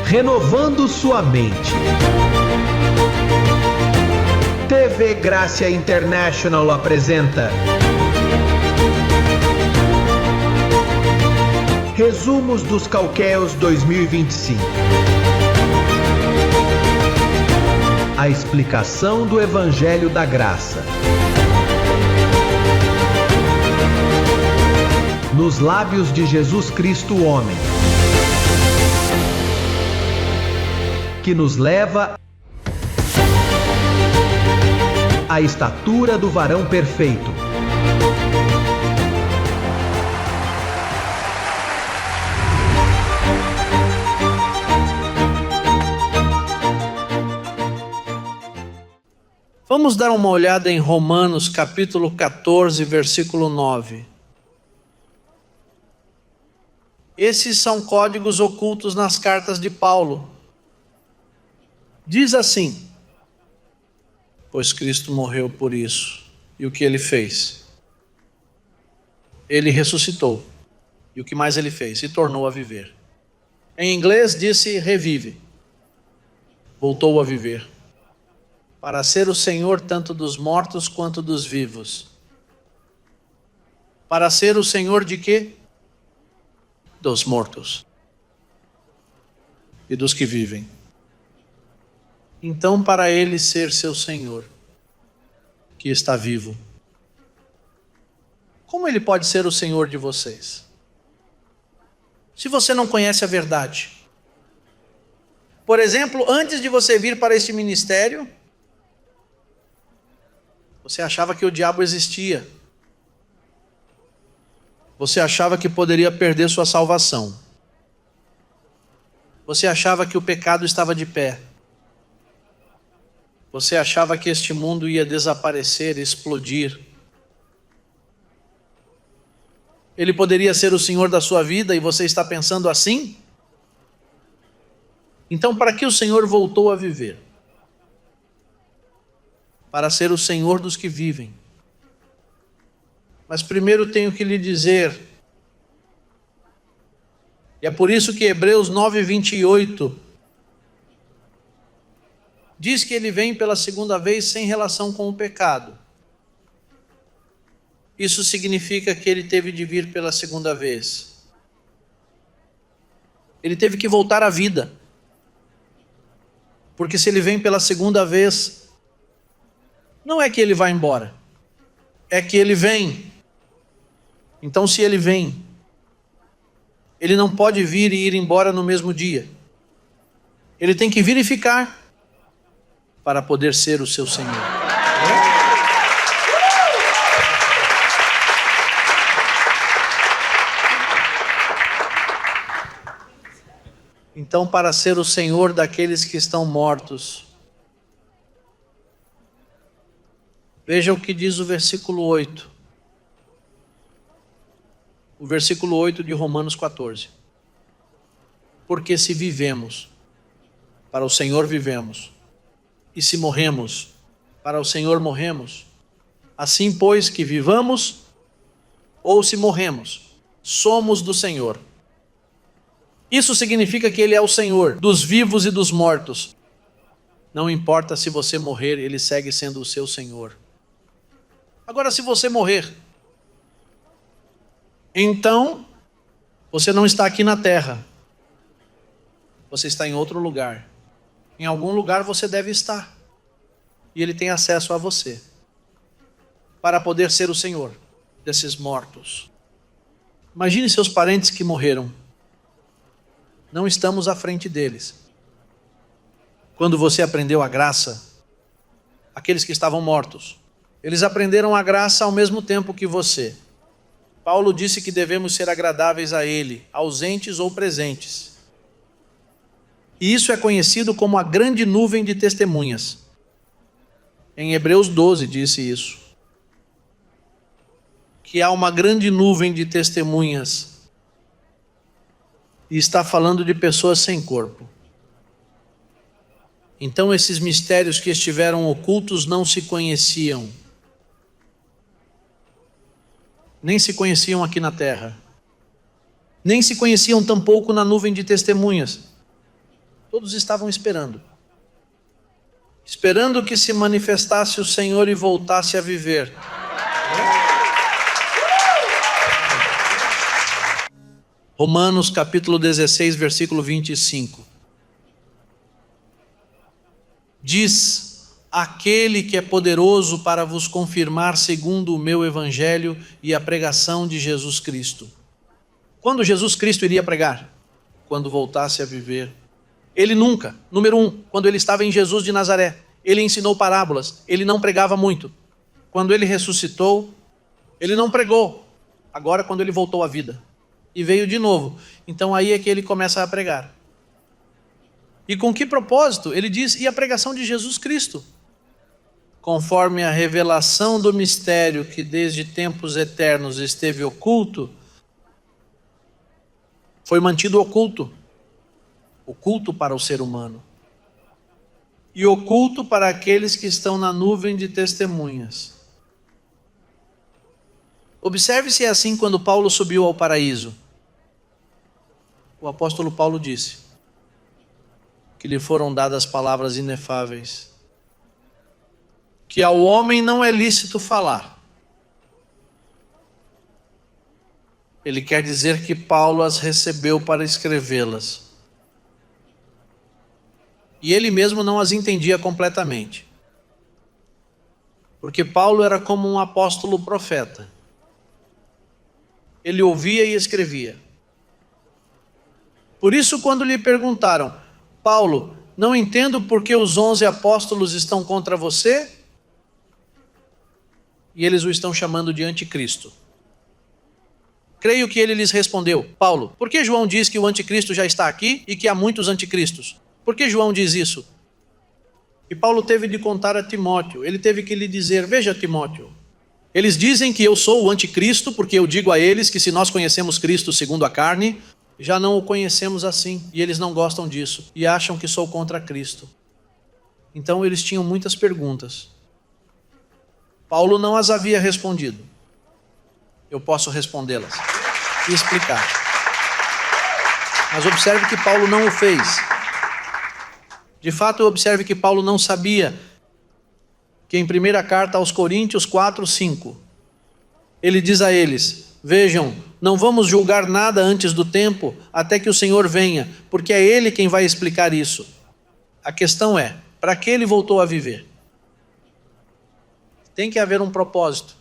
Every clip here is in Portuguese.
renovando sua mente. TV Grácia International apresenta Resumos dos Calqueus 2025. A explicação do Evangelho da Graça. Nos lábios de Jesus Cristo, homem, que nos leva à estatura do varão perfeito. Vamos dar uma olhada em Romanos capítulo 14, versículo 9. Esses são códigos ocultos nas cartas de Paulo. Diz assim: pois Cristo morreu por isso. E o que ele fez? Ele ressuscitou. E o que mais ele fez? Se tornou a viver. Em inglês disse revive. Voltou a viver. Para ser o Senhor tanto dos mortos quanto dos vivos. Para ser o Senhor de quê? Dos mortos. E dos que vivem. Então, para ele ser seu Senhor, que está vivo, como ele pode ser o Senhor de vocês? Se você não conhece a verdade. Por exemplo, antes de você vir para este ministério, você achava que o diabo existia. Você achava que poderia perder sua salvação. Você achava que o pecado estava de pé. Você achava que este mundo ia desaparecer, explodir. Ele poderia ser o Senhor da sua vida e você está pensando assim? Então, para que o Senhor voltou a viver? Para ser o Senhor dos que vivem. Mas primeiro tenho que lhe dizer, e é por isso que Hebreus 9:28 diz que ele vem pela segunda vez sem relação com o pecado. Isso significa que ele teve de vir pela segunda vez. Ele teve que voltar à vida. Porque se ele vem pela segunda vez, não é que ele vai embora, é que ele vem. Então, se ele vem, ele não pode vir e ir embora no mesmo dia. Ele tem que vir e ficar para poder ser o seu Senhor. Então, para ser o Senhor daqueles que estão mortos, veja o que diz o versículo 8. O versículo 8 de Romanos 14. Porque se vivemos, para o Senhor vivemos. E se morremos, para o Senhor morremos. Assim, pois, que vivamos, ou se morremos, somos do Senhor. Isso significa que Ele é o Senhor dos vivos e dos mortos. Não importa se você morrer, Ele segue sendo o seu Senhor. Agora, se você morrer, então, você não está aqui na terra. Você está em outro lugar. Em algum lugar você deve estar. E Ele tem acesso a você. Para poder ser o Senhor desses mortos. Imagine seus parentes que morreram. Não estamos à frente deles. Quando você aprendeu a graça, aqueles que estavam mortos, eles aprenderam a graça ao mesmo tempo que você. Paulo disse que devemos ser agradáveis a Ele, ausentes ou presentes. E isso é conhecido como a grande nuvem de testemunhas. Em Hebreus 12 disse isso. Que há uma grande nuvem de testemunhas. E está falando de pessoas sem corpo. Então esses mistérios que estiveram ocultos não se conheciam. Nem se conheciam aqui na terra. Nem se conheciam tampouco na nuvem de testemunhas. Todos estavam esperando. Esperando que se manifestasse o Senhor e voltasse a viver. Romanos capítulo 16, versículo 25. Diz: aquele que é poderoso para vos confirmar segundo o meu evangelho e a pregação de Jesus Cristo. Quando Jesus Cristo iria pregar? Quando voltasse a viver. Ele nunca, número 1, quando ele estava em Jesus de Nazaré, ele ensinou parábolas, ele não pregava muito. Quando ele ressuscitou, ele não pregou. Agora, quando ele voltou à vida e veio de novo, então aí é que ele começa a pregar. E com que propósito? Ele diz: e a pregação de Jesus Cristo, conforme a revelação do mistério que desde tempos eternos esteve oculto, foi mantido oculto para o ser humano, e oculto para aqueles que estão na nuvem de testemunhas. Observe se é assim quando Paulo subiu ao paraíso. O apóstolo Paulo disse que lhe foram dadas palavras inefáveis, que ao homem não é lícito falar. Ele quer dizer que Paulo as recebeu para escrevê-las. E ele mesmo não as entendia completamente. Porque Paulo era como um apóstolo profeta. Ele ouvia e escrevia. Por isso, quando lhe perguntaram: Paulo, não entendo por que os 11 apóstolos estão contra você? E eles o estão chamando de anticristo. Creio que ele lhes respondeu: Paulo, por que João diz que o anticristo já está aqui e que há muitos anticristos? Por que João diz isso? E Paulo teve de contar a Timóteo. Ele teve que lhe dizer: veja, Timóteo, eles dizem que eu sou o anticristo porque eu digo a eles que se nós conhecemos Cristo segundo a carne, já não o conhecemos assim. E eles não gostam disso e acham que sou contra Cristo. Então eles tinham muitas perguntas. Paulo não as havia respondido. Eu posso respondê-las e explicar. Mas observe que Paulo não o fez. De fato, observe que Paulo não sabia que em 1ª carta aos Coríntios 4:5, ele diz a eles: vejam, não vamos julgar nada antes do tempo, até que o Senhor venha, porque é Ele quem vai explicar isso. A questão é, para que ele voltou a viver? Tem que haver um propósito.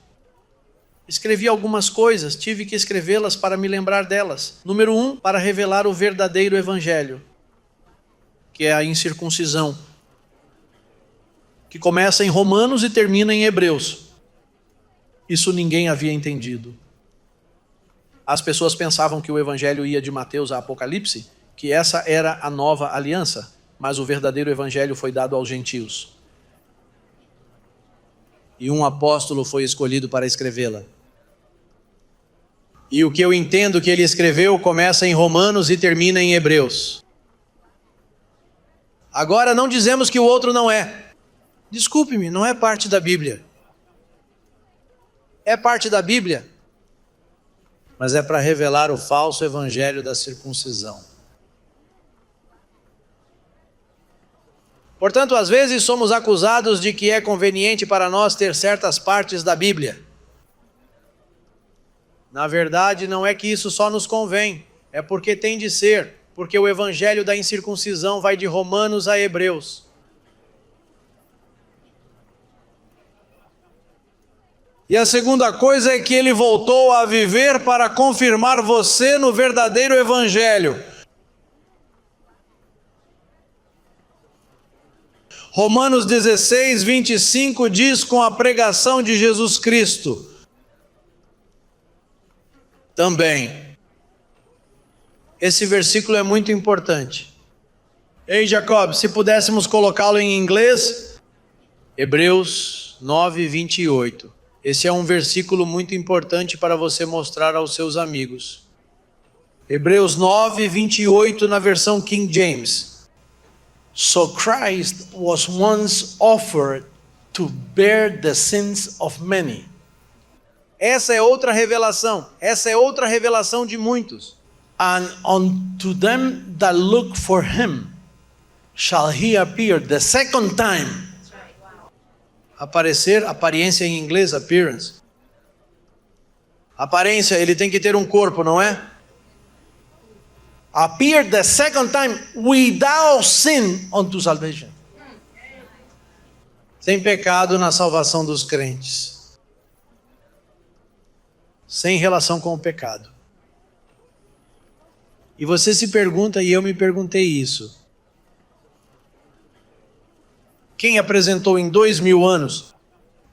Escrevi algumas coisas, tive que escrevê-las para me lembrar delas. Número 1, para revelar o verdadeiro evangelho, que é a incircuncisão, que começa em Romanos e termina em Hebreus. Isso ninguém havia entendido. As pessoas pensavam que o evangelho ia de Mateus a Apocalipse, que essa era a nova aliança, mas o verdadeiro evangelho foi dado aos gentios. E um apóstolo foi escolhido para escrevê-la. E o que eu entendo que ele escreveu começa em Romanos e termina em Hebreus. Agora não dizemos que o outro não é. Desculpe-me, não é parte da Bíblia. É parte da Bíblia, mas é para revelar o falso evangelho da circuncisão. Portanto, às vezes somos acusados de que é conveniente para nós ter certas partes da Bíblia. Na verdade, não é que isso só nos convém, é porque tem de ser, porque o evangelho da incircuncisão vai de Romanos a Hebreus. E a segunda coisa é que ele voltou a viver para confirmar você no verdadeiro evangelho. Romanos 16, 25 diz: com a pregação de Jesus Cristo. Também. Esse versículo é muito importante. Ei, Jacob, se pudéssemos colocá-lo em inglês, Hebreus 9, 28. Esse é um versículo muito importante para você mostrar aos seus amigos. Hebreus 9, 28 na versão King James. So Christ was once offered to bear the sins of many. Essa é outra revelação. Essa é outra revelação de muitos. And unto them that look for him, shall he appear the second time. Aparecer, aparência em inglês, appearance. Aparência, ele tem que ter um corpo, não é? Appear the second time without sin unto salvation. Sem pecado na salvação dos crentes. Sem relação com o pecado. E você se pergunta, e eu me perguntei isso. Quem apresentou em 2000 anos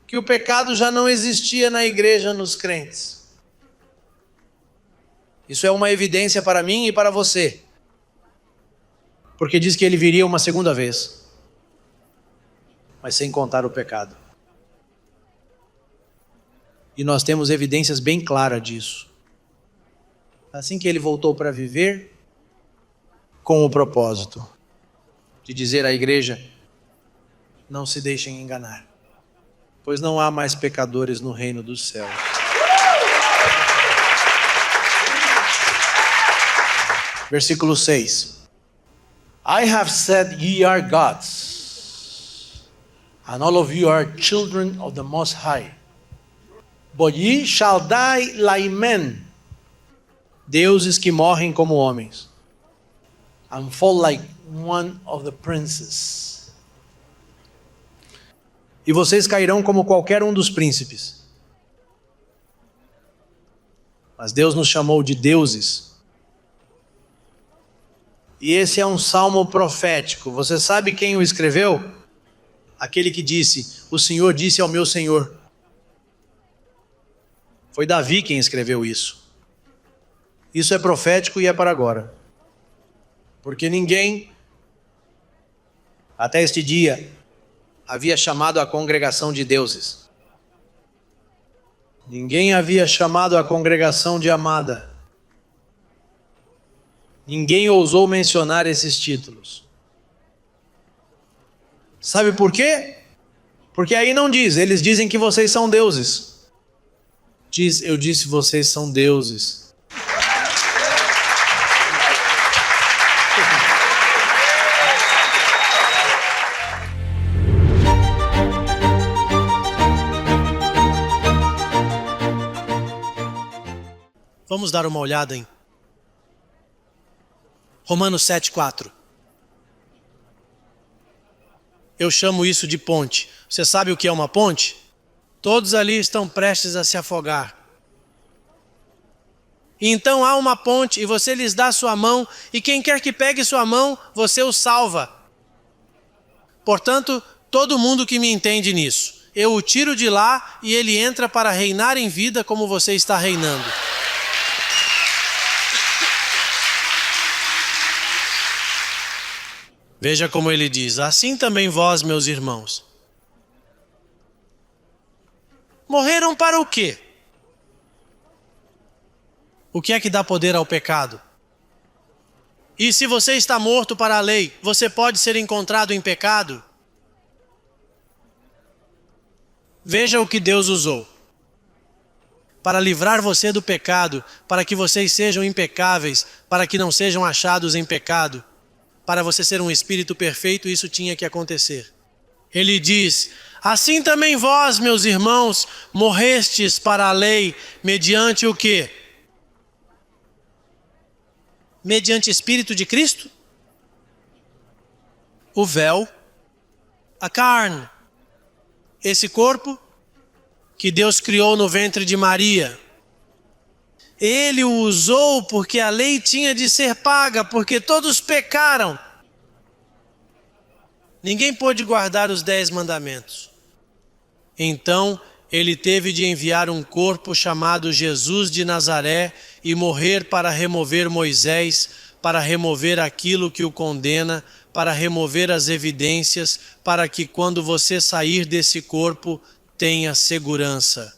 que o pecado já não existia na igreja, nos crentes? Isso é uma evidência para mim e para você. Porque diz que ele viria uma segunda vez. Mas sem contar o pecado. E nós temos evidências bem claras disso. Assim que ele voltou para viver, com o propósito de dizer à igreja: não se deixem enganar, pois não há mais pecadores no reino dos céus. Versículo 6. I have said ye are gods, and all of you are children of the Most High. But ye shall die like men, deuses que morrem como homens, and fall like one of the princes. E vocês cairão como qualquer um dos príncipes. Mas Deus nos chamou de deuses. E esse é um salmo profético. Você sabe quem o escreveu? Aquele que disse: o Senhor disse ao meu Senhor. Foi Davi quem escreveu isso. Isso é profético e é para agora. Porque ninguém, até este dia, havia chamado a congregação de deuses. Ninguém havia chamado a congregação de amada. Ninguém ousou mencionar esses títulos. Sabe por quê? Porque aí não diz, eles dizem que vocês são deuses. Diz, eu disse vocês são deuses. Vamos dar uma olhada em Romanos 7,4. Eu chamo isso de ponte. Você sabe o que é uma ponte? Todos ali estão prestes a se afogar. E então há uma ponte e você lhes dá sua mão, e quem quer que pegue sua mão, você o salva. Portanto, todo mundo que me entende nisso, eu o tiro de lá e ele entra para reinar em vida como você está reinando. Veja como ele diz: assim também vós, meus irmãos. Morreram para o quê? O que é que dá poder ao pecado? E se você está morto para a lei, você pode ser encontrado em pecado? Veja o que Deus usou. Para livrar você do pecado, para que vocês sejam impecáveis, para que não sejam achados em pecado. Para você ser um espírito perfeito, isso tinha que acontecer. Ele diz: assim também vós, meus irmãos, morrestes para a lei, mediante o quê? Mediante Espírito de Cristo? O véu, a carne, esse corpo que Deus criou no ventre de Maria. Ele o usou porque a lei tinha de ser paga, porque todos pecaram. Ninguém pôde guardar os 10 mandamentos. Então, ele teve de enviar um corpo chamado Jesus de Nazaré e morrer para remover Moisés, para remover aquilo que o condena, para remover as evidências, para que quando você sair desse corpo, tenha segurança.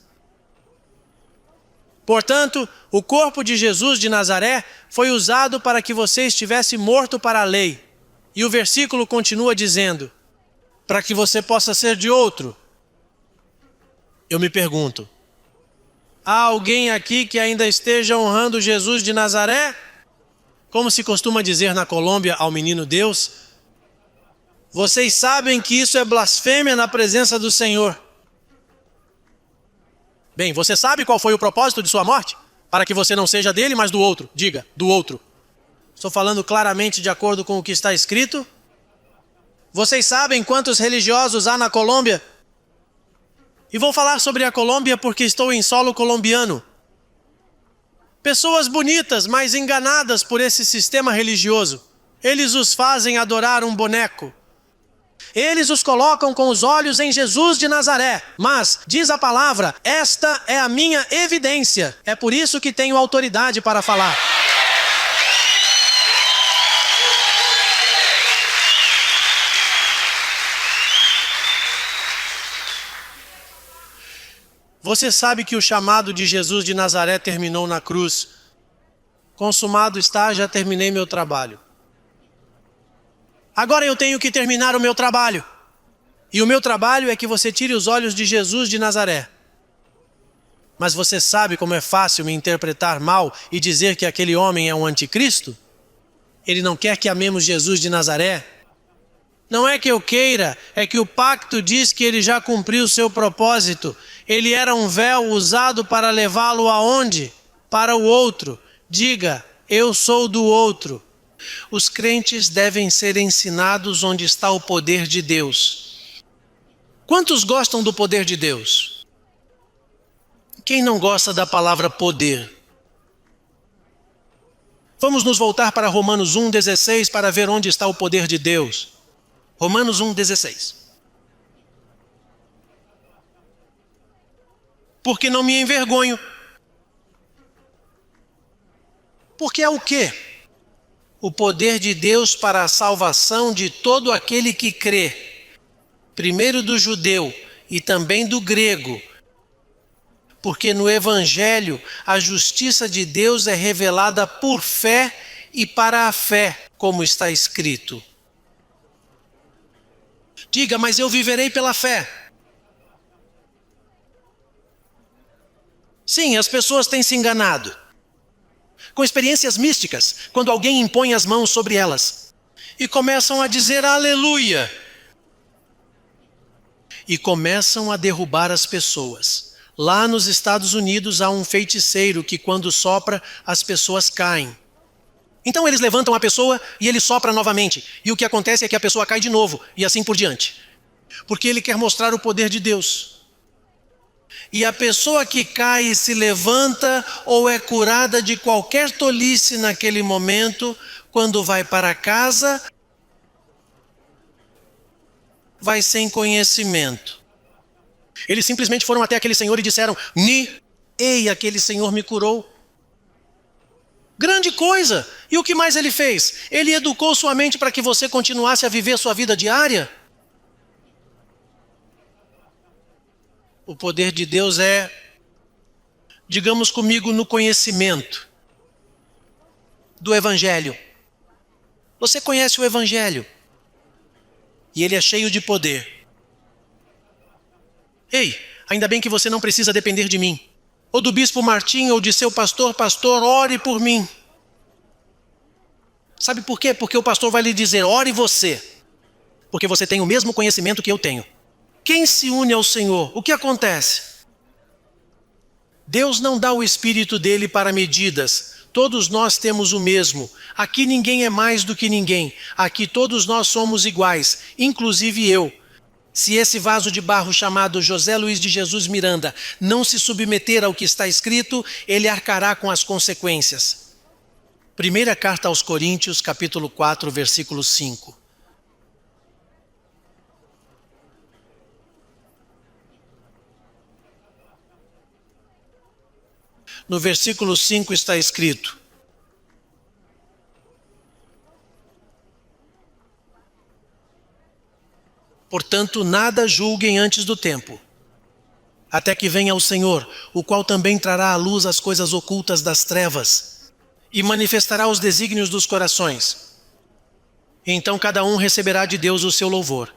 Portanto, o corpo de Jesus de Nazaré foi usado para que você estivesse morto para a lei. E o versículo continua dizendo: para que você possa ser de outro. Eu me pergunto, há alguém aqui que ainda esteja honrando Jesus de Nazaré? Como se costuma dizer na Colômbia ao menino Deus? Vocês sabem que isso é blasfêmia na presença do Senhor. Bem, você sabe qual foi o propósito de sua morte? Para que você não seja dele, mas do outro. Diga, do outro. Estou falando claramente de acordo com o que está escrito. Vocês sabem quantos religiosos há na Colômbia? E vou falar sobre a Colômbia porque estou em solo colombiano. Pessoas bonitas, mas enganadas por esse sistema religioso. Eles os fazem adorar um boneco. Eles os colocam com os olhos em Jesus de Nazaré. Mas, diz a palavra, esta é a minha evidência. É por isso que tenho autoridade para falar. Você sabe que o chamado de Jesus de Nazaré terminou na cruz. Consumado está, já terminei meu trabalho. Agora eu tenho que terminar o meu trabalho. E o meu trabalho é que você tire os olhos de Jesus de Nazaré. Mas você sabe como é fácil me interpretar mal e dizer que aquele homem é um anticristo? Ele não quer que amemos Jesus de Nazaré? Não é que eu queira, é que o pacto diz que ele já cumpriu seu propósito. Ele era um véu usado para levá-lo aonde? Para o outro. Diga, eu sou do outro. Os crentes devem ser ensinados onde está o poder de Deus. Quantos gostam do poder de Deus? Quem não gosta da palavra poder? Vamos nos voltar para Romanos 1,16 para ver onde está o poder de Deus. Romanos 1,16. Porque não me envergonho. Porque é o quê? O poder de Deus para a salvação de todo aquele que crê. Primeiro do judeu e também do grego. Porque no Evangelho a justiça de Deus é revelada por fé e para a fé, como está escrito. Diga, mas eu viverei pela fé. Sim, as pessoas têm se enganado. Com experiências místicas, quando alguém impõe as mãos sobre elas. E começam a dizer aleluia. E começam a derrubar as pessoas. Lá nos Estados Unidos há um feiticeiro que quando sopra, as pessoas caem. Então eles levantam a pessoa e ele sopra novamente. E o que acontece é que a pessoa cai de novo e assim por diante. Porque ele quer mostrar o poder de Deus. E a pessoa que cai e se levanta ou é curada de qualquer tolice naquele momento, quando vai para casa, vai sem conhecimento. Eles simplesmente foram até aquele senhor e disseram, ei, aquele senhor me curou. Grande coisa! E o que mais ele fez? Ele educou sua mente para que você continuasse a viver sua vida diária? O poder de Deus é, digamos comigo, no conhecimento do Evangelho. Você conhece o Evangelho e ele é cheio de poder. Ei, ainda bem que você não precisa depender de mim, ou do bispo Martim, ou de seu pastor, ore por mim. Sabe por quê? Porque o pastor vai lhe dizer, ore você, porque você tem o mesmo conhecimento que eu tenho. Quem se une ao Senhor, o que acontece? Deus não dá o Espírito dele para medidas. Todos nós temos o mesmo. Aqui ninguém é mais do que ninguém. Aqui todos nós somos iguais, inclusive eu. Se esse vaso de barro chamado José Luiz de Jesus Miranda não se submeter ao que está escrito, ele arcará com as consequências. Primeira carta aos Coríntios, capítulo 4, versículo 5. No versículo 5 está escrito, portanto, nada julguem antes do tempo, até que venha o Senhor, o qual também trará à luz as coisas ocultas das trevas, e manifestará os desígnios dos corações. Então cada um receberá de Deus o seu louvor.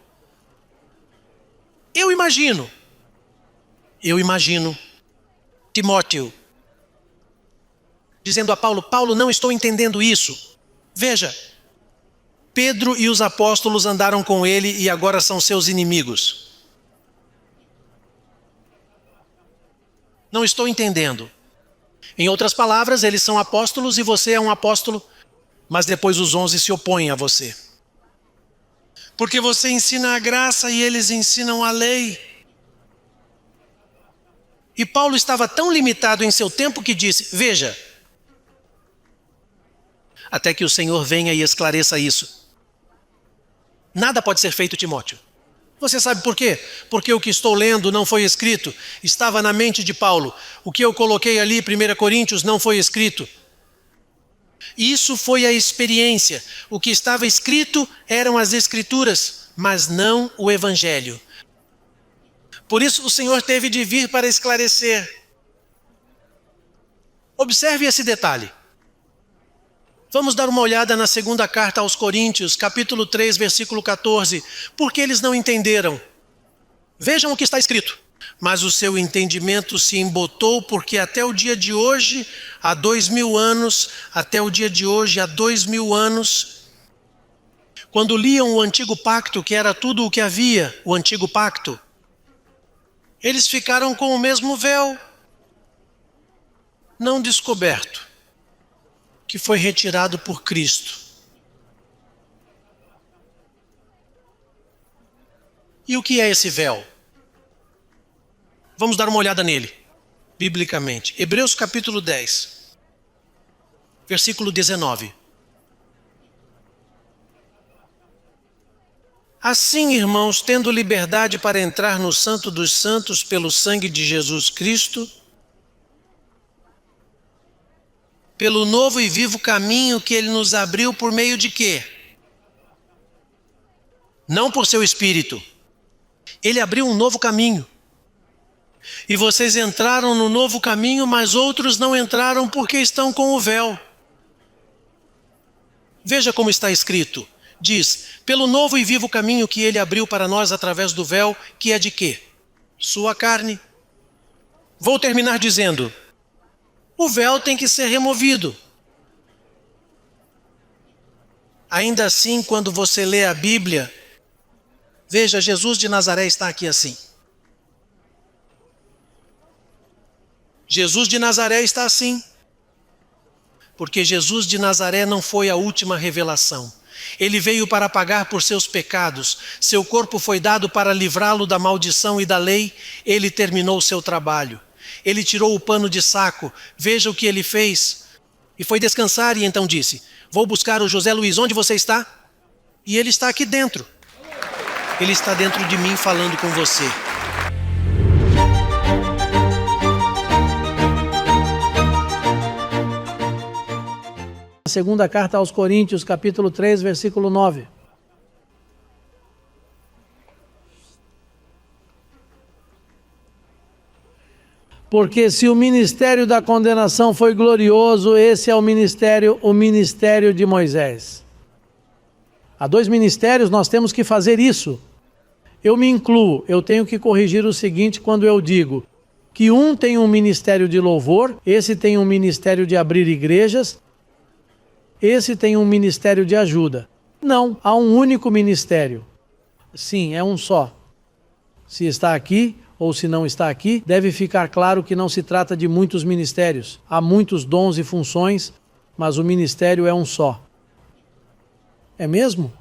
Eu imagino, Timóteo, dizendo a Paulo, não estou entendendo isso. Veja, Pedro e os apóstolos andaram com ele e agora são seus inimigos? Não estou entendendo. Em outras palavras, eles são apóstolos e você é um apóstolo, mas depois os 11 se opõem a você. Porque você ensina a graça e eles ensinam a lei. E Paulo estava tão limitado em seu tempo que disse, veja, até que o Senhor venha e esclareça isso. Nada pode ser feito, Timóteo. Você sabe por quê? Porque o que estou lendo não foi escrito, estava na mente de Paulo. O que eu coloquei ali, 1 Coríntios, não foi escrito. Isso foi a experiência. O que estava escrito eram as Escrituras, mas não o Evangelho. Por isso o Senhor teve de vir para esclarecer. Observe esse detalhe. Vamos dar uma olhada na segunda carta aos Coríntios, capítulo 3, versículo 14. Porque eles não entenderam. Vejam o que está escrito. Mas o seu entendimento se embotou, porque até o dia de hoje, há 2000 anos, até o dia de hoje, há 2000 anos, quando liam o antigo pacto, que era tudo o que havia, o antigo pacto, eles ficaram com o mesmo véu, não descoberto, que foi retirado por Cristo. E o que é esse véu? Vamos dar uma olhada nele, biblicamente. Hebreus capítulo 10, versículo 19. Assim, irmãos, tendo liberdade para entrar no Santo dos Santos pelo sangue de Jesus Cristo, pelo novo e vivo caminho que Ele nos abriu por meio de quê? Não por seu Espírito. Ele abriu um novo caminho. E vocês entraram no novo caminho, mas outros não entraram porque estão com o véu. Veja como está escrito. Diz, pelo novo e vivo caminho que Ele abriu para nós através do véu, que é de quê? Sua carne. Vou terminar dizendo, o véu tem que ser removido. Ainda assim, quando você lê a Bíblia, veja, Jesus de Nazaré está aqui assim. Jesus de Nazaré está assim. Porque Jesus de Nazaré não foi a última revelação. Ele veio para pagar por seus pecados. Seu corpo foi dado para livrá-lo da maldição e da lei. Ele terminou o seu trabalho. Ele tirou o pano de saco. Veja o que ele fez. E foi descansar e então disse, vou buscar o José Luiz, onde você está? E ele está aqui dentro. Ele está dentro de mim falando com você. Segunda carta aos Coríntios, capítulo 3, versículo 9. Porque se o ministério da condenação foi glorioso, esse é o ministério de Moisés. Há dois ministérios, nós temos que fazer isso. Eu me incluo, eu tenho que corrigir o seguinte quando eu digo que um tem um ministério de louvor, esse tem um ministério de abrir igrejas, esse tem um ministério de ajuda. Não, há um único ministério. Sim, é um só. Se está aqui ou se não está aqui, deve ficar claro que não se trata de muitos ministérios. Há muitos dons e funções, mas o ministério é um só. É mesmo?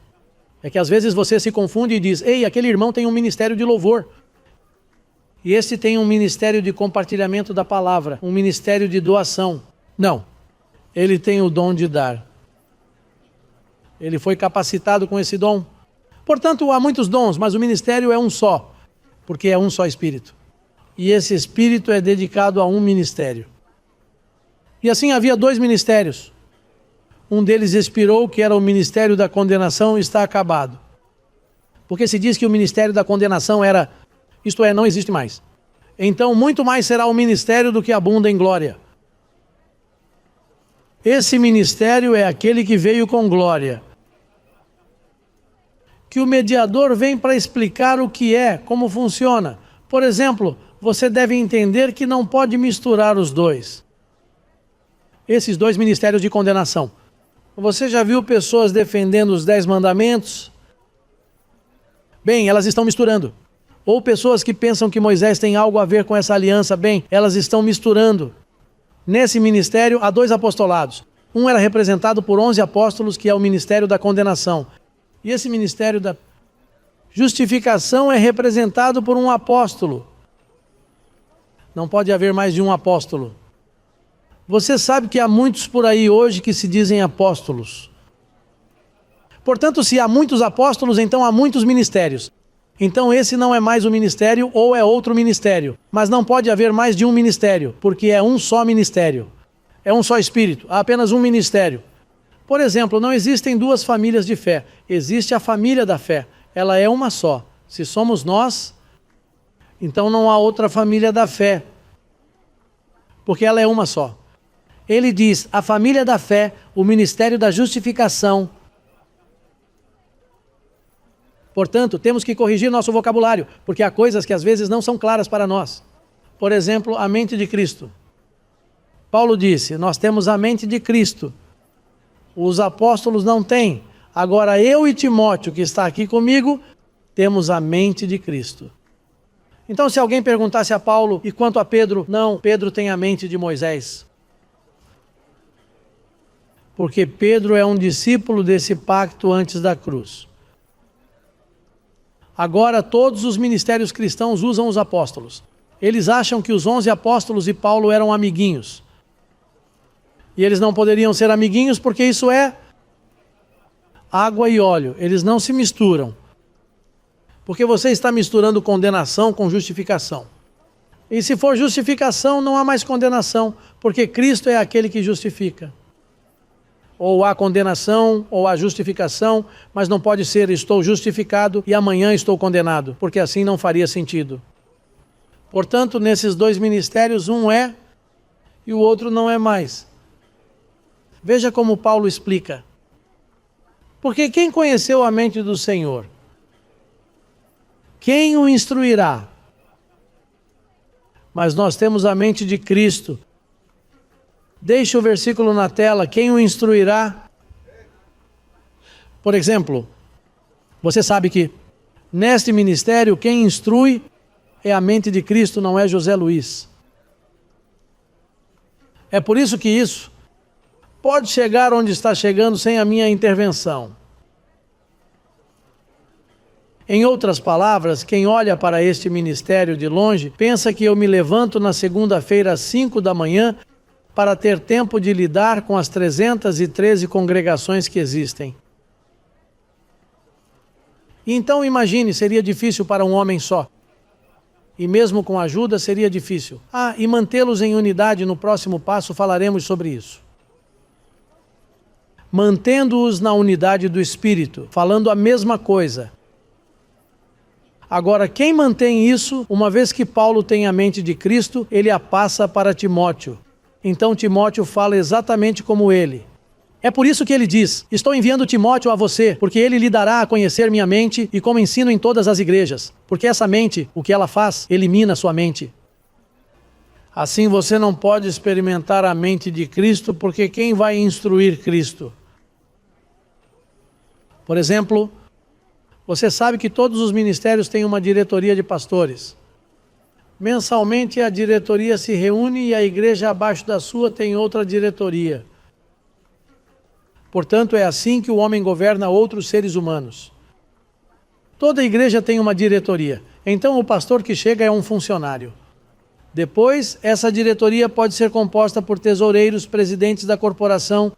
É que às vezes você se confunde e diz, ei, aquele irmão tem um ministério de louvor. E esse tem um ministério de compartilhamento da palavra, um ministério de doação. Não, ele tem o dom de dar. Ele foi capacitado com esse dom. Portanto, há muitos dons, mas o ministério é um só, porque é um só Espírito. E esse Espírito é dedicado a um ministério. E assim havia dois ministérios. Um deles expirou, que era o ministério da condenação, está acabado. Porque se diz que o ministério da condenação era, isto é, não existe mais. Então, muito mais será o ministério do que abunda em glória. Esse ministério é aquele que veio com glória. Que o mediador vem para explicar o que é, como funciona. Por exemplo, você deve entender que não pode misturar os dois. Esses dois ministérios de condenação. Você já viu pessoas defendendo os 10 mandamentos? Bem, elas estão misturando. Ou pessoas que pensam que Moisés tem algo a ver com essa aliança, bem, elas estão misturando. Nesse ministério há 2 apostolados. Um era representado por 11 apóstolos, que é o ministério da condenação. E esse ministério da justificação é representado por um apóstolo. Não pode haver mais de um apóstolo. Você sabe que há muitos por aí hoje que se dizem apóstolos. Portanto, se há muitos apóstolos, então há muitos ministérios. Então esse não é mais um ministério ou é outro ministério. Mas não pode haver mais de um ministério, porque é um só ministério. É um só espírito, há apenas um ministério. Por exemplo, não existem 2 famílias de fé. Existe a família da fé. Ela é uma só. Se somos nós, então não há outra família da fé. Porque ela é uma só. Ele diz, a família da fé, o ministério da justificação. Portanto, temos que corrigir nosso vocabulário, porque há coisas que às vezes não são claras para nós. Por exemplo, a mente de Cristo. Paulo disse, nós temos a mente de Cristo. Os apóstolos não têm. Agora eu e Timóteo, que está aqui comigo, temos a mente de Cristo. Então se alguém perguntasse a Paulo, e quanto a Pedro? Não, Pedro tem a mente de Moisés. Porque Pedro é um discípulo desse pacto antes da cruz. Agora todos os ministérios cristãos usam os apóstolos. Eles acham que os 11 apóstolos e Paulo eram amiguinhos. E eles não poderiam ser amiguinhos porque isso é água e óleo. Eles não se misturam. Porque você está misturando condenação com justificação. E se for justificação, não há mais condenação, porque Cristo é aquele que justifica. Ou há condenação, ou há justificação, mas não pode ser estou justificado e amanhã estou condenado, porque assim não faria sentido. Portanto, nesses 2 ministérios, um é e o outro não é mais. Veja como Paulo explica. Porque quem conheceu a mente do Senhor? Quem o instruirá? Mas nós temos a mente de Cristo. Deixe o versículo na tela, quem o instruirá? Por exemplo, você sabe que neste ministério quem instrui é a mente de Cristo, não é José Luiz. É por isso que isso pode chegar onde está chegando sem a minha intervenção. Em outras palavras, quem olha para este ministério de longe, pensa que eu me levanto na segunda-feira às 5 da manhã para ter tempo de lidar com as 313 congregações que existem. Então imagine, seria difícil para um homem só. E mesmo com ajuda seria difícil. E mantê-los em unidade, no próximo passo falaremos sobre isso. Mantendo-os na unidade do Espírito, falando a mesma coisa. Agora, quem mantém isso, uma vez que Paulo tem a mente de Cristo, ele a passa para Timóteo. Então Timóteo fala exatamente como ele. É por isso que ele diz, estou enviando Timóteo a você, porque ele lhe dará a conhecer minha mente e como ensino em todas as igrejas. Porque essa mente, o que ela faz, elimina sua mente. Assim você não pode experimentar a mente de Cristo, porque quem vai instruir Cristo? Por exemplo, você sabe que todos os ministérios têm uma diretoria de pastores. Mensalmente a diretoria se reúne e a igreja abaixo da sua tem outra diretoria. Portanto, é assim que o homem governa outros seres humanos. Toda igreja tem uma diretoria. Então o pastor que chega é um funcionário. Depois, essa diretoria pode ser composta por tesoureiros, presidentes da corporação,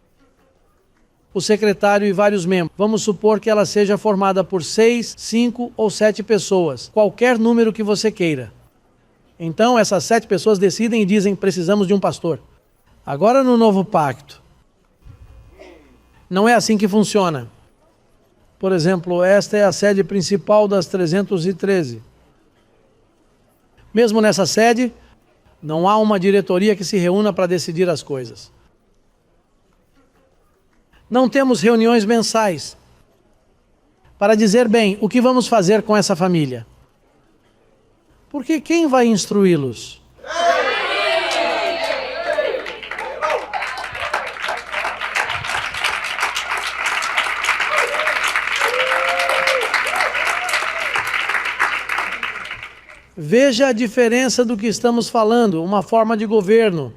o secretário e vários membros. Vamos supor que ela seja formada por 6, 5 ou 7 pessoas. Qualquer número que você queira. Então essas 7 pessoas decidem e dizem, precisamos de um pastor. Agora no novo pacto, não é assim que funciona. Por exemplo, esta é a sede principal das 313. Mesmo nessa sede, não há uma diretoria que se reúna para decidir as coisas. Não temos reuniões mensais para dizer, bem, o que vamos fazer com essa família? Porque quem vai instruí-los? Veja a diferença do que estamos falando, uma forma de governo.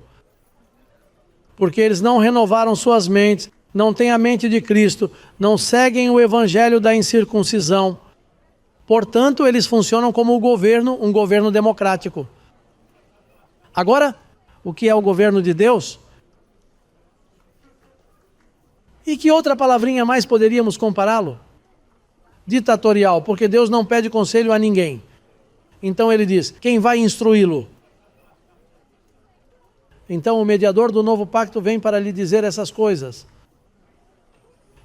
Porque eles não renovaram suas mentes, não têm a mente de Cristo, não seguem o evangelho da incircuncisão. Portanto, eles funcionam como um governo democrático. Agora, o que é o governo de Deus? E que outra palavrinha mais poderíamos compará-lo? Ditatorial, porque Deus não pede conselho a ninguém. Então ele diz, quem vai instruí-lo? Então o mediador do novo pacto vem para lhe dizer essas coisas.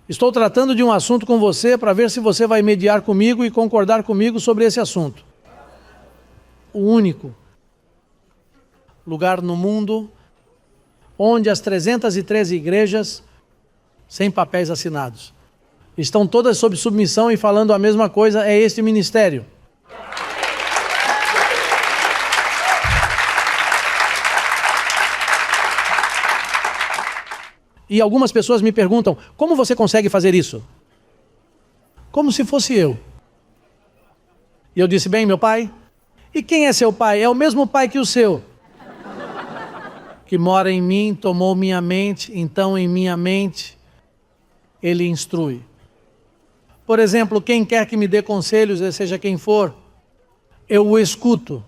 Estou tratando de um assunto com você para ver se você vai mediar comigo e concordar comigo sobre esse assunto. O único lugar no mundo onde as 313 igrejas, sem papéis assinados, estão todas sob submissão e falando a mesma coisa, é este ministério. E algumas pessoas me perguntam, como você consegue fazer isso? Como se fosse eu. E eu disse, bem, meu pai, e quem é seu pai? É o mesmo pai que o seu. Que mora em mim, tomou minha mente, então em minha mente ele instrui. Por exemplo, quem quer que me dê conselhos, seja quem for, eu o escuto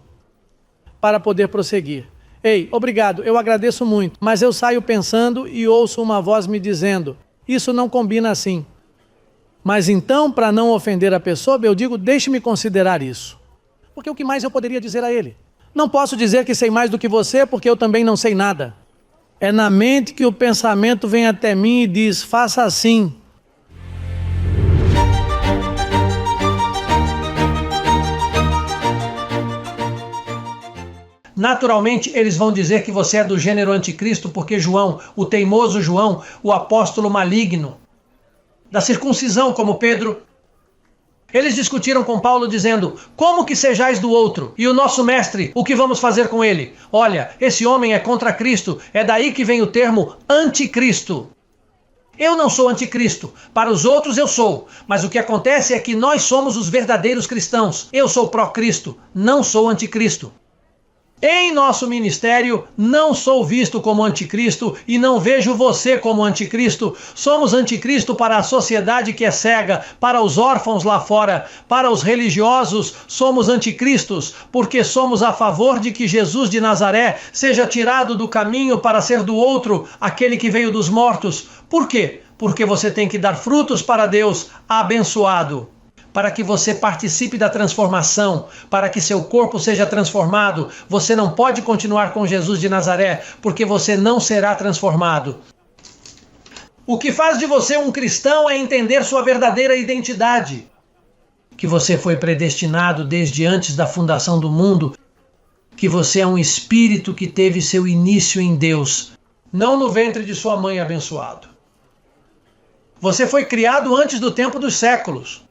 para poder prosseguir. Ei, obrigado, eu agradeço muito, mas eu saio pensando e ouço uma voz me dizendo, isso não combina assim. Mas então, para não ofender a pessoa, eu digo, deixe-me considerar isso. Porque o que mais eu poderia dizer a ele? Não posso dizer que sei mais do que você, porque eu também não sei nada. É na mente que o pensamento vem até mim e diz, faça assim. Naturalmente, eles vão dizer que você é do gênero anticristo, porque João, o teimoso João, o apóstolo maligno, da circuncisão como Pedro, eles discutiram com Paulo dizendo, como que sejais do outro? E o nosso mestre, o que vamos fazer com ele? Olha, esse homem é contra Cristo, é daí que vem o termo anticristo. Eu não sou anticristo, para os outros eu sou, mas o que acontece é que nós somos os verdadeiros cristãos. Eu sou pró-Cristo, não sou anticristo. Em nosso ministério, não sou visto como anticristo e não vejo você como anticristo. Somos anticristo para a sociedade que é cega, para os órfãos lá fora, para os religiosos, somos anticristos, porque somos a favor de que Jesus de Nazaré seja tirado do caminho para ser do outro, aquele que veio dos mortos. Por quê? Porque você tem que dar frutos para Deus, abençoado. Para que você participe da transformação, para que seu corpo seja transformado, você não pode continuar com Jesus de Nazaré, porque você não será transformado. O que faz de você um cristão é entender sua verdadeira identidade. Que você foi predestinado desde antes da fundação do mundo, que você é um espírito que teve seu início em Deus, não no ventre de sua mãe abençoado. Você foi criado antes do tempo dos séculos.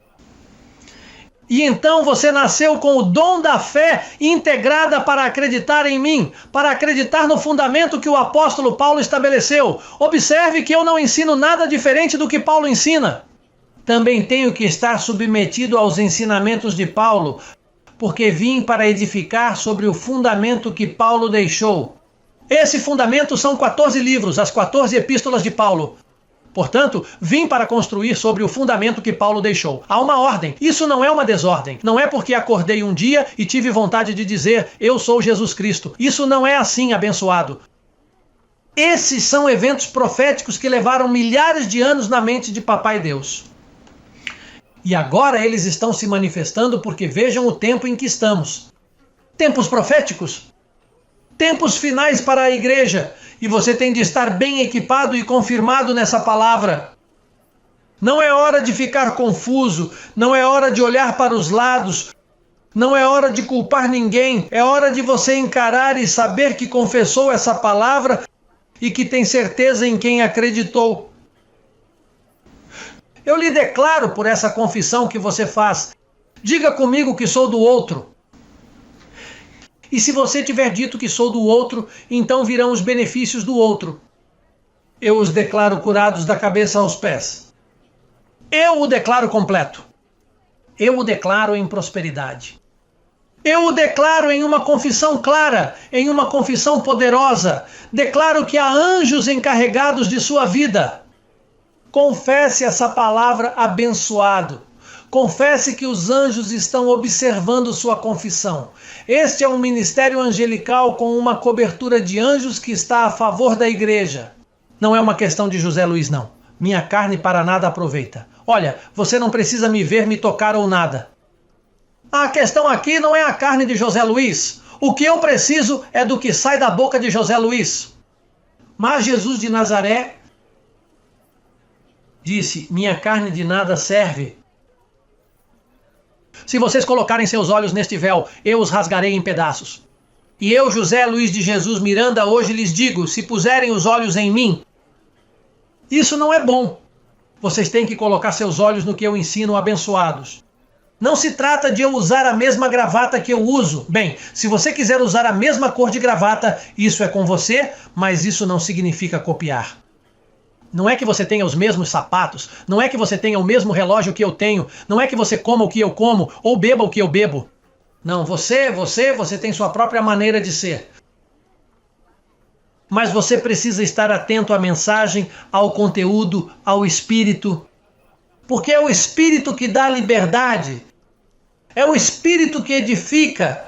E então você nasceu com o dom da fé integrada para acreditar em mim, para acreditar no fundamento que o apóstolo Paulo estabeleceu. Observe que eu não ensino nada diferente do que Paulo ensina. Também tenho que estar submetido aos ensinamentos de Paulo, porque vim para edificar sobre o fundamento que Paulo deixou. Esse fundamento são 14 livros, as 14 epístolas de Paulo. Portanto, vim para construir sobre o fundamento que Paulo deixou. Há uma ordem. Isso não é uma desordem. Não é porque acordei um dia e tive vontade de dizer, eu sou Jesus Cristo. Isso não é assim, abençoado. Esses são eventos proféticos que levaram milhares de anos na mente de Papai Deus. E agora eles estão se manifestando porque vejam o tempo em que estamos. Tempos proféticos. Tempos finais para a igreja. E você tem de estar bem equipado e confirmado nessa palavra. Não é hora de ficar confuso, não é hora de olhar para os lados, não é hora de culpar ninguém, é hora de você encarar e saber que confessou essa palavra e que tem certeza em quem acreditou. Eu lhe declaro por essa confissão que você faz, diga comigo que sou do outro. E se você tiver dito que sou do outro, então virão os benefícios do outro. Eu os declaro curados da cabeça aos pés. Eu o declaro completo. Eu o declaro em prosperidade. Eu o declaro em uma confissão clara, em uma confissão poderosa. Declaro que há anjos encarregados de sua vida. Confesse essa palavra abençoado. Confesse que os anjos estão observando sua confissão. Este é um ministério angelical com uma cobertura de anjos que está a favor da igreja. Não é uma questão de José Luiz, não. Minha carne para nada aproveita. Olha, você não precisa me ver, me tocar ou nada. A questão aqui não é a carne de José Luiz. O que eu preciso é do que sai da boca de José Luiz. Mas Jesus de Nazaré disse: minha carne de nada serve. Se vocês colocarem seus olhos neste véu, eu os rasgarei em pedaços. E eu, José Luiz de Jesus Miranda, hoje lhes digo, se puserem os olhos em mim, isso não é bom. Vocês têm que colocar seus olhos no que eu ensino, abençoados. Não se trata de eu usar a mesma gravata que eu uso. Bem, se você quiser usar a mesma cor de gravata, isso é com você, mas isso não significa copiar. Não é que você tenha os mesmos sapatos, não é que você tenha o mesmo relógio que eu tenho, não é que você coma o que eu como ou beba o que eu bebo. Não, você tem sua própria maneira de ser. Mas você precisa estar atento à mensagem, ao conteúdo, ao espírito. Porque é o espírito que dá liberdade. É o espírito que edifica.